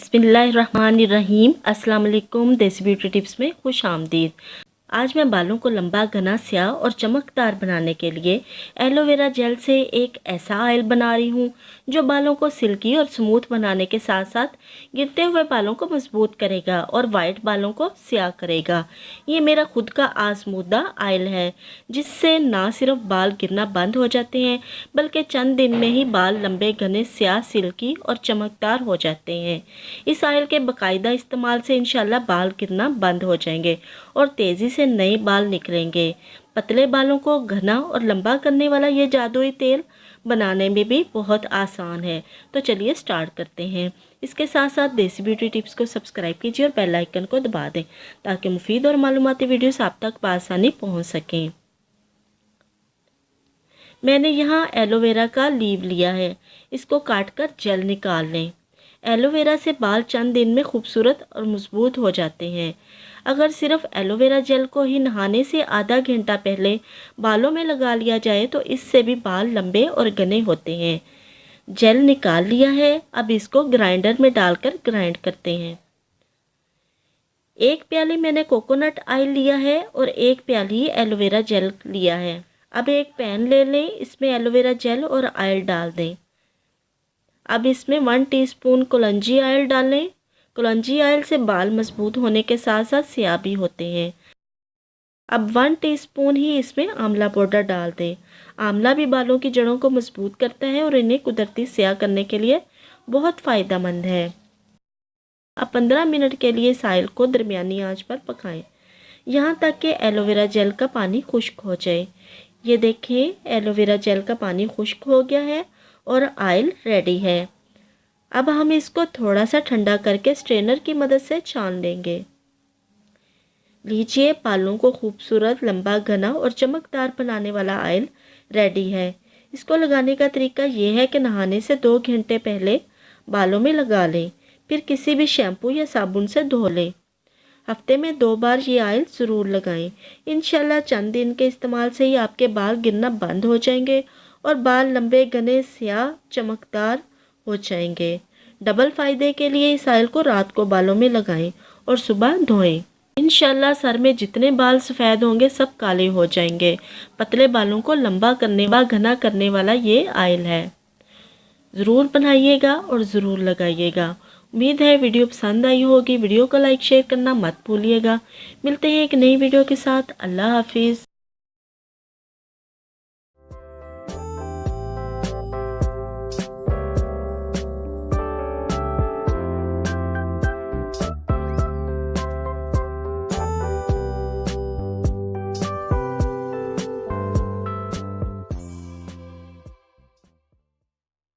बिस्मिल्लाहिर्रहमानिर्रहीम। अस्सलाम वालेकुम। देसी ब्यूटी टिप्स में खुश आमदीद। आज मैं बालों को लंबा, घना, स्याह और चमकदार बनाने के लिए एलोवेरा जेल से एक ऐसा ऑयल बना रही हूँ जो बालों को सिल्की और स्मूथ बनाने के साथ साथ गिरते हुए बालों को मजबूत करेगा और वाइट बालों को स्याह करेगा। ये मेरा खुद का आजमूदा ऑयल है जिससे ना सिर्फ बाल गिरना बंद हो जाते हैं बल्कि चंद दिन में ही बाल लंबे, घने, स्याह, सिल्की और चमकदार हो जाते हैं। इस ऑयल के बाकायदा इस्तेमाल से इंशाल्लाह बाल गिरना बंद हो जाएंगे और तेज़ी से नए बाल निकलेंगे। पतले बालों को घना और लंबा करने वाला ये जादुई तेल बनाने में भी बहुत आसान है। तो चलिए स्टार्ट करते हैं। इसके साथ साथ देसी ब्यूटी टिप्स को सब्सक्राइब कीजिए और बेल आइकन को दबा दें ताकि मुफीद और मालूमाती वीडियोस आप तक आसानी पहुंच सकें। मैंने यहाँ एलोवेरा का लीव लिया है, इसको काट कर जेल निकाल लें। एलोवेरा से बाल चंद दिन में खूबसूरत और मजबूत हो जाते हैं। अगर सिर्फ एलोवेरा जेल को ही नहाने से आधा घंटा पहले बालों में लगा लिया जाए तो इससे भी बाल लंबे और घने होते हैं। जेल निकाल लिया है, अब इसको ग्राइंडर में डालकर ग्राइंड करते हैं। एक प्याली मैंने कोकोनट ऑयल लिया है और एक प्याली एलोवेरा जेल लिया है। अब एक पैन ले लें, इसमें एलोवेरा जेल और ऑयल डाल दें। अब इसमें 1 टीस्पून कलौंजी ऑयल डालें। कलौंजी ऑयल से बाल मजबूत होने के साथ साथ स्याह भी होते हैं। अब 1 टीस्पून ही इसमें आंवला पाउडर डाल दें। आंवला भी बालों की जड़ों को मजबूत करता है और इन्हें कुदरती स्याह करने के लिए बहुत फ़ायदेमंद है। अब 15 मिनट के लिए इस ऑयल को दरमियानी आंच पर पकाएं, यहाँ तक कि एलोवेरा जेल का पानी खुश्क हो जाए। ये देखें, एलोवेरा जेल का पानी खुश्क हो गया है और ऑयल रेडी है। अब हम इसको थोड़ा सा ठंडा करके स्ट्रेनर की मदद से छान लेंगे। लीजिए, बालों को खूबसूरत, लंबा, घना और चमकदार बनाने वाला ऑयल रेडी है। इसको लगाने का तरीका ये है कि नहाने से 2 घंटे पहले बालों में लगा लें, फिर किसी भी शैम्पू या साबुन से धो लें। हफ्ते में 2 बार ये ऑयल ज़रूर लगाएं। इंशाल्लाह चंद दिन के इस्तेमाल से ही आपके बाल गिरना बंद हो जाएंगे और बाल लंबे, घने, स्याह, चमकदार हो जाएंगे। डबल फ़ायदे के लिए इस ऑयल को रात को बालों में लगाएं और सुबह धोएं। इंशाल्लाह सर में जितने बाल सफ़ेद होंगे सब काले हो जाएंगे। पतले बालों को लंबा करने व घना करने वाला ये ऑयल है। ज़रूर बनाइएगा और ज़रूर लगाइएगा। उम्मीद है वीडियो पसंद आई होगी। वीडियो को लाइक शेयर करना मत भूलिएगा। मिलते हैं एक नई वीडियो के साथ। अल्लाह हाफिज़।